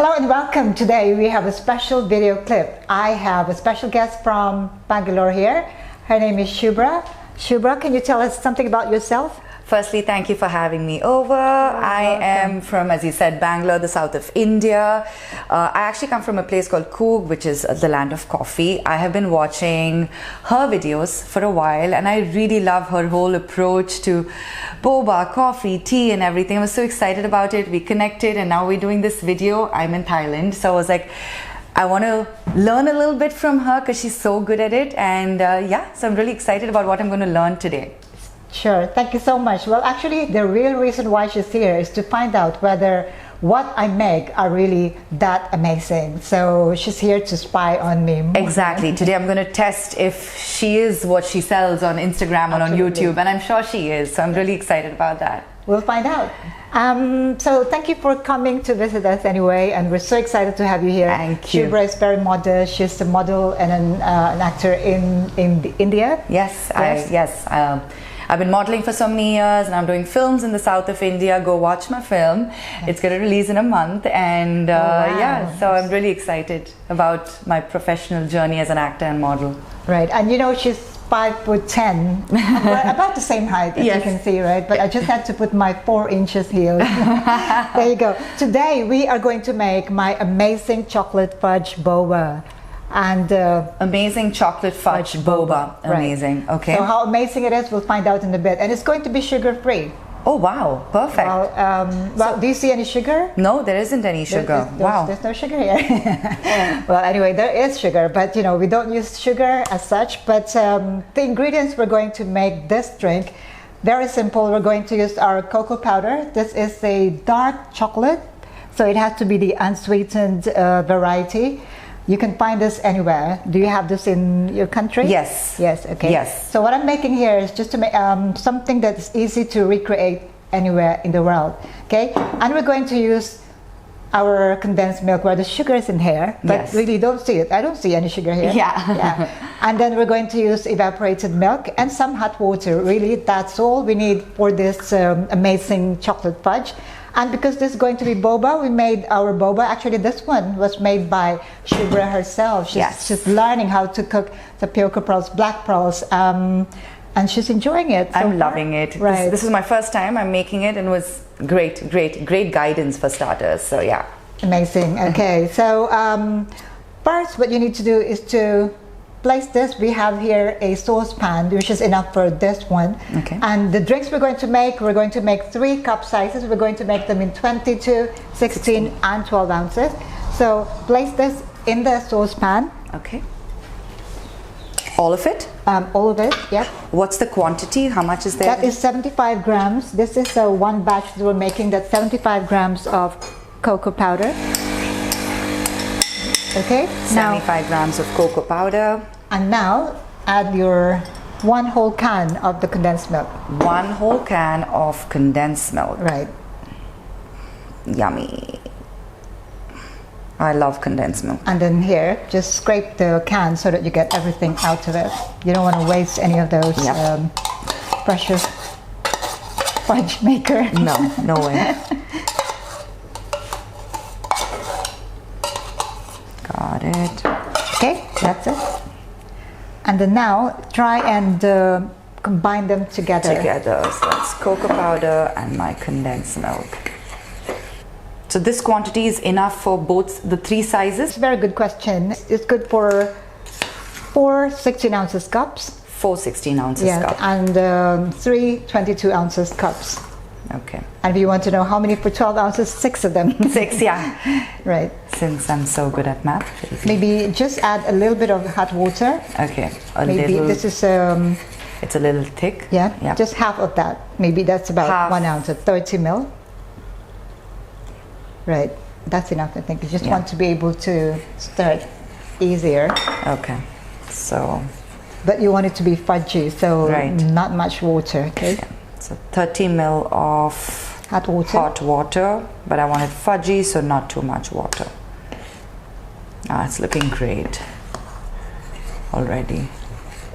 Hello and welcome. Today we have a special video clip. I have a special guest from Bangalore here. Her name is Shubra. Shubra, can you tell us something about yourself? Firstly, thank you for having me over. I am from, as you said, Bangalore, the south of India. I actually come from a place called Coorg, which is the land of coffee. I have been watching her videos for a while and I really love her whole approach to boba, coffee, tea and everything. I was so excited about it. We connected and now we're doing this video. I'm in Thailand, so I was like, I want to learn a little bit from her because she's so good at it. And yeah, so I'm really excited about what I'm going to learn today. Sure, thank you so much. Well, actually, the real reason why she's here is to find out whether what I make are really that amazing. So she's here to spy on me. Exactly. Today I'm going to test if she is what she sells on Instagram and on YouTube, and I'm sure she is. So I'm really excited about that. We'll find out. So thank you for coming to visit us anyway, and we're so excited to have you here. Thank you. Shubra is very modest. She's a model and an actor in India. Yes. I've been modeling for so many years and I'm doing films in the south of India. Go watch my film. It's going to release in a month and yeah, so I'm really excited about my professional journey as an actor and model. Right, and you know she's 5'10", about the same height as you can see, right? But I just had to put my 4 inches heels. There you go. Today we are going to make my amazing chocolate fudge boba. And amazing chocolate fudge boba. Amazing. Right. Okay. So how amazing it is, we'll find out in a bit. And it's going to be sugar-free. Oh wow, perfect. Well, do you see any sugar? No, there isn't any sugar. There's no sugar here. Well, anyway, there is sugar, but you know, we don't use sugar as such. But the ingredients we're going to make this drink, very simple. We're going to use our cocoa powder. This is a dark chocolate, so it has to be the unsweetened variety. You can find this anywhere. Do you have this in your country? Yes. Yes, okay. Yes. So what I'm making here is just to make something that is easy to recreate anywhere in the world. Okay? And we're going to use our condensed milk where the sugar is in here, but really don't see it. I don't see any sugar here. Yeah. And then we're going to use evaporated milk and some hot water. Really, that's all we need for this amazing chocolate fudge. And because this is going to be boba, we made our boba. Actually, this one was made by Shubra herself. She's learning how to cook tapioca pearls, black pearls, and she's enjoying it. I'm loving it. Right. This is my first time I'm making it and it was great guidance for starters. So yeah. Amazing. Okay, so first what you need to do is to place this. We have here a saucepan, which is enough for this one. Okay. And the drinks we're going to make 3 cup sizes. We're going to make them in 22, 16, and 12 ounces. So place this in the saucepan. Okay. All of it? All of it, yep. What's the quantity? How much is there? That is 75 grams. This is one batch that we're making. That's 75 grams of cocoa powder. Okay, 75 grams of cocoa powder. And now add your 1 whole can of the condensed milk. 1 whole can of condensed milk. Right. Yummy. I love condensed milk. And then here, just scrape the can so that you get everything out of it. You don't want to waste any of those precious fudge maker. No way. Got it. Okay, that's it. And then now try and combine them together. So that's cocoa powder and my condensed milk. So this quantity is enough for both the 3 sizes? It's a very good question. It's good for 4 16 ounces cups. 4 16 ounces cups. And 3 22 ounces cups. Okay. And if you want to know how many for 12 ounces, 6 of them. 6, yeah. Right. Since I'm so good at math. Maybe just add a little bit of hot water. Okay. Maybe this is... it's a little thick. Yeah, just half of that. Maybe that's about 1 ounce, 30 ml. Right. That's enough, I think. You just want to be able to stir it easier. Okay. So... But you want it to be fudgy, so not much water, okay? Yeah. So 30 ml of hot water, but I want it fudgy, so not too much water. It's looking great already.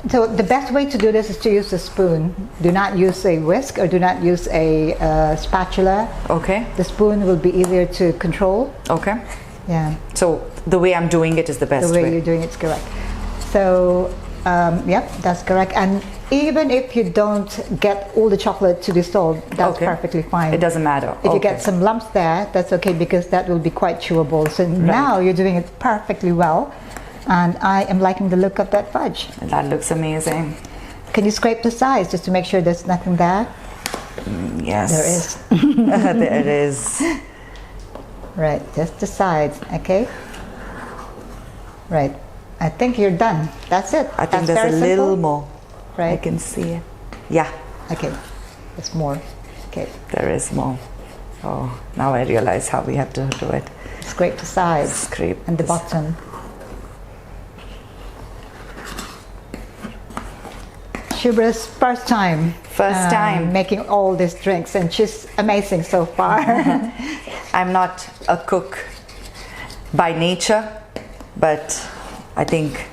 So the best way to do this is to use a spoon. Do not use a whisk or do not use a spatula. Okay. The spoon will be easier to control. Okay. Yeah. So the way I'm doing it is the best The way you're doing it's correct. So, yep, that's correct. And even if you don't get all the chocolate to dissolve, that's perfectly fine. It doesn't matter. If you get some lumps there, that's okay because that will be quite chewable. So now you're doing it perfectly well. And I am liking the look of that fudge. That looks amazing. Can you scrape the sides just to make sure there's nothing there? Yes. There is. There it is. Right, just the sides, okay? Right. I think you're done. That's it. I think That's there's a very little simple. more. Right. I can see it. Yeah. Okay. There's more. Okay. There is more. Oh, now I realize how we have to do it. Scrape the sides. Scrape and the this. bottom. Shubra's first time. First time. Making all these drinks, and she's amazing so far. I'm not a cook by nature, but I think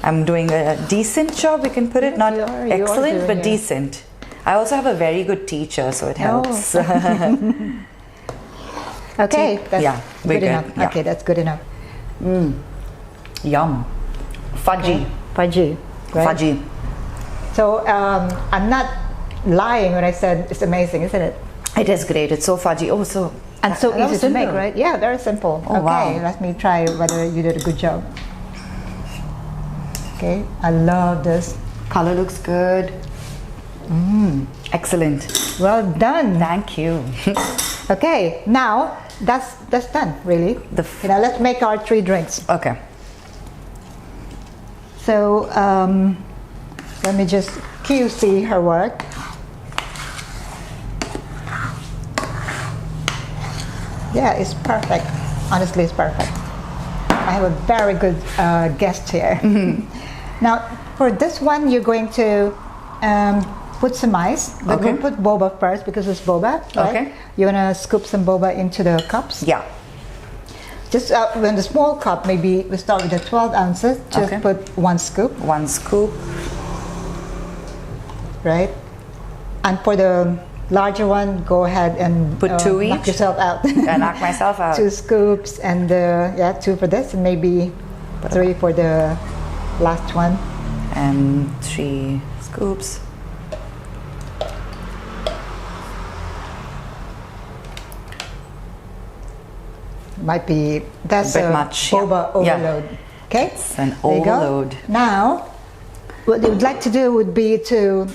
I'm doing a decent job, we can put it. Not excellent, but decent. I also have a very good teacher, so it helps. Okay, that's good good enough. Yeah. Okay, that's good enough. Yum. Fudgy. Fudgy. Right? Fudgy. So I'm not lying when I said it's amazing, isn't it? It is great. It's so fudgy. Oh, so and so easy to make, right? Yeah, very simple. Oh, okay, wow. Let me try whether you did a good job. Okay, I love this. Color looks good. Excellent. Well done. Thank you. Okay, now that's done, really. Now let's make our 3 drinks. Okay. So let me just QC her work. Yeah, it's perfect. Honestly, it's perfect. I have a very good guest here. Now, for this one, you're going to put some ice. But we'll put boba first because it's boba, right? Okay. You're going to scoop some boba into the cups. Yeah. Just when the small cup, maybe we start with the 12 ounces. Just put 1 scoop. 1 scoop. Right? And for the larger one, go ahead and put 2 each. Knock yourself out. I knock myself out. 2 scoops and 2 for this, and maybe 3 for the last one. And 3 scoops. Might be that's a bit much. boba overload. Okay, it's an overload. Now, what you would like to do would be to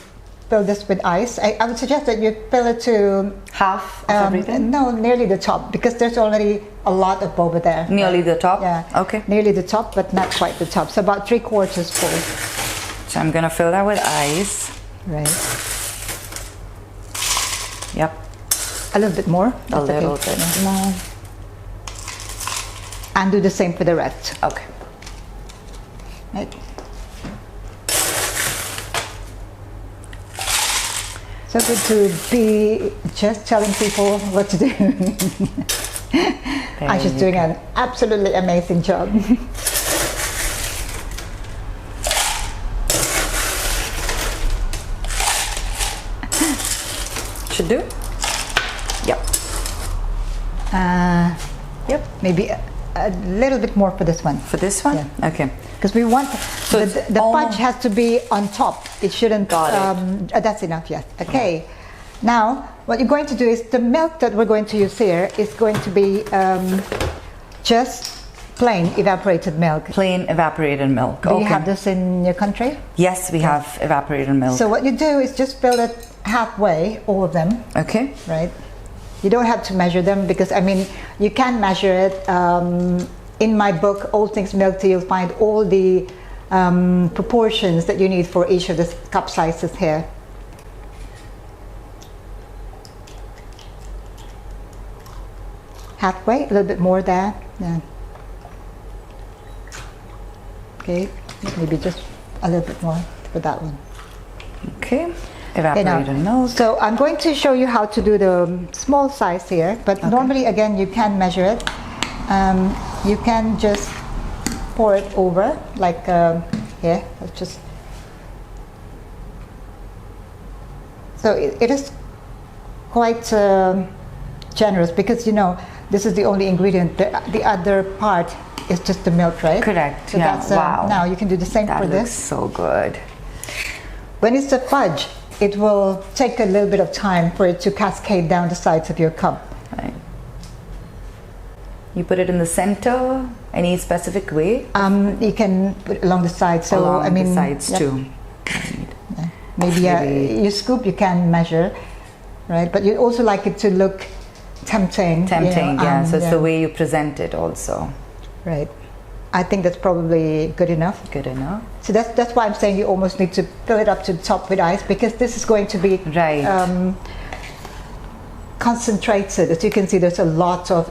fill this with ice. I would suggest that you fill it to half of everything. No, nearly the top, because there's already a lot of boba there. Nearly the top. Yeah. Okay. Nearly the top, but not quite the top. So about 3/4 full. So I'm gonna fill that with ice. Right. Yep. A little bit more. A little bit more. And do the same for the rest. Okay. Right. So good to be just telling people what to do. And she's doing an absolutely amazing job. Should do? Yep. Yep. Maybe a little bit more for this one. For this one? Yeah. Okay. Because we want So the fudge has to be on top. It shouldn't. That's enough. Yes. Okay. Yeah. Now, what you're going to do is the milk that we're going to use here is going to be just plain evaporated milk. Plain evaporated milk. Do you have this in your country? Yes, we have evaporated milk. So what you do is just fill it halfway, all of them. Okay. Right. You don't have to measure them because I mean you can measure it. In my book, All Things Milk Tea, you'll find all the proportions that you need for each of the cup sizes here. Halfway, a little bit more there. Yeah. Okay, maybe just a little bit more for that one. Okay. Evaporated milk. So I'm going to show you how to do the small size here, but normally again you can measure it. You can just pour it over like here. Let's just. So it is quite generous because you know This is the only ingredient. The other part is just the milk, right? Correct. So yeah. that's, Wow. now you can do the same That for looks this. so good. When it's a fudge, it will take a little bit of time for it to cascade down the sides of your cup. Right. You put it in the center. Any specific way? You can put it along the sides. So Along I mean, the sides yep. too. Maybe you scoop, you can measure, right? But you also like it to look tempting. Tempting, you know, yeah. So it's yeah. the way you present it also. Right. I think that's probably good enough. Good enough. So that's why I'm saying you almost need to fill it up to the top with ice, because this is going to be Right. concentrated. As you can see, there's a lot of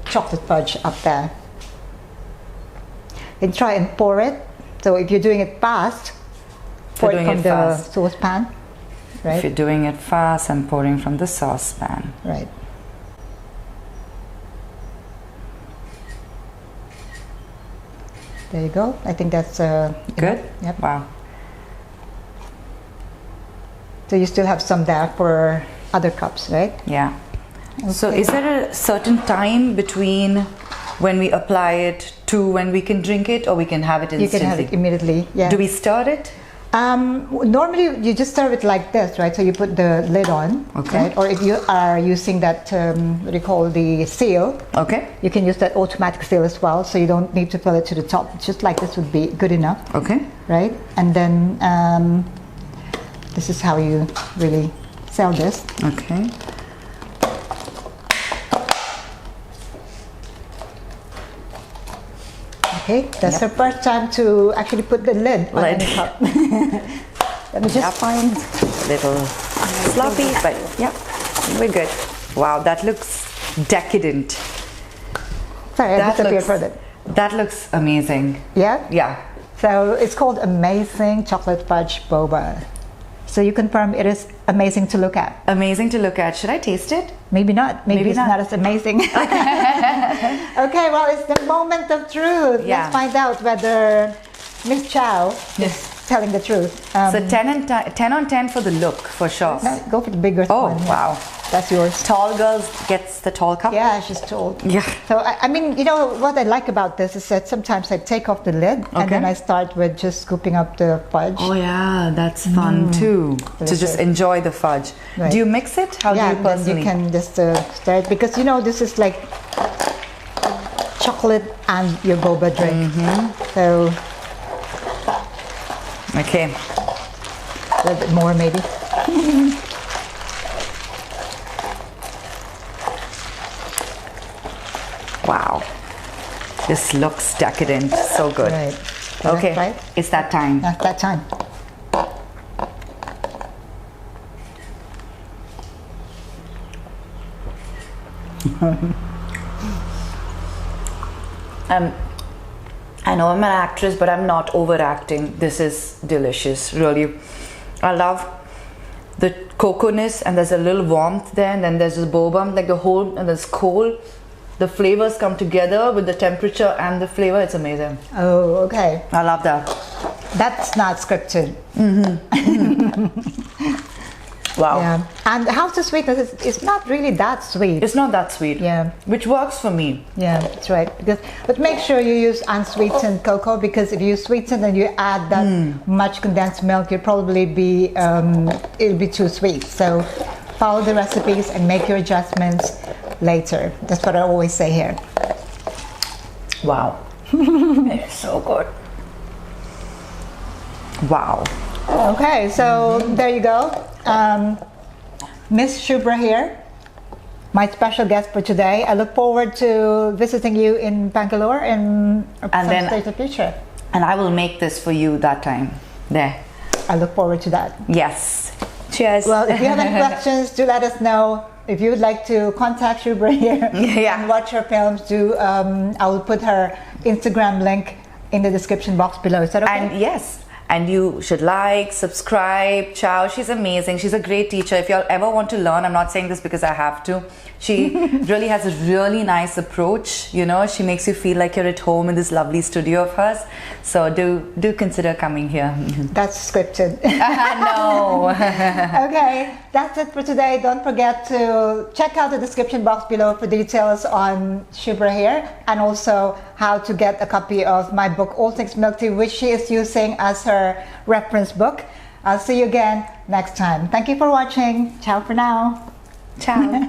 chocolate fudge up there. Then try and pour it. So if you're doing it fast, pour it from the saucepan. Right. If you're doing it fast, I'm pouring from the saucepan. Right. There you go. I think that's Good? Yep. Wow. So you still have some there for other cups, right? Yeah. Okay. So is there a certain time between when we apply it to when we can drink it, or we can have it instantly? You can have it immediately. Yeah. Do we stir it? Normally you just serve it like this, right? So you put the lid on, Okay. right? Or if you are using that, what do you call, the seal, Okay. you can use that automatic seal as well. So you don't need to fill it to the top. Just like this would be good enough, Okay. right? And then this is how you really sell this. Okay. Okay, that's the first time to actually put the lid on any cup. Let me just find a little sloppy, but yeah, we're good. Wow, that looks decadent. Sorry, I disappeared for that. That looks amazing. Yeah? Yeah. So it's called Amazing Chocolate Fudge Boba. So you confirm it is amazing to look at? Amazing to look at. Should I taste it? Maybe not. Maybe it's not. not as amazing. Okay, well, it's the moment of truth. Yeah. Let's find out whether Ms Chao is telling the truth. So 10 on 10 for the look, for sure. No, go for the bigger Oh, one. wow. That's yours. Tall girls gets the tall cup? Yeah, she's tall. Yeah. So, I mean, you know, what I like about this is that sometimes I take off the lid and then I start with just scooping up the fudge. Oh yeah, that's fun too. To just enjoy the fudge. Right. Do you mix it? How do you personally? Then you can just stir it, because you know this is like chocolate and your boba drink. So Okay. a little bit more maybe. Wow. This looks decadent. So good. Right. So let's Okay. try it. It's that time. That's that time. I know I'm an actress, but I'm not overacting. This is delicious, really. I love the coconut, and there's a little warmth there, and then there's this boba, like the whole, and there's cold. The flavors come together with the temperature and the flavor. It's amazing. Oh, okay. I love that. That's not scripted. Wow. Yeah. And how's the sweetness? It's not really that sweet. It's not that sweet. Yeah. Which works for me. Yeah, that's right. But make sure you use unsweetened cocoa, because if you sweeten and you add that much condensed milk, you'll probably be it'll be too sweet. So follow the recipes and make your adjustments later. That's what I always say here. Wow. It's so good. Wow. Okay, so there you go. Ms Shubra here, my special guest for today. I look forward to visiting you in Bangalore in some stage of the future. And I will make this for you that time. There. I look forward to that. Yes. Cheers. Well, if you have any questions, do let us know. If you would like to contact Shubra here and watch her films, I will put her Instagram link in the description box below. Is that okay? And yes. and you should like, subscribe. Chao, she's amazing. She's a great teacher. If y'all ever want to learn, I'm not saying this because I have to. She really has a really nice approach. You know, she makes you feel like you're at home in this lovely studio of hers. So do consider coming here. That's scripted. No. Okay, that's it for today. Don't forget to check out the description box below for details on Shubra here, and also how to get a copy of my book All Things Milk Tea, which she is using as her reference book. I'll see you again next time. Thank you for watching. Ciao for now. Ciao.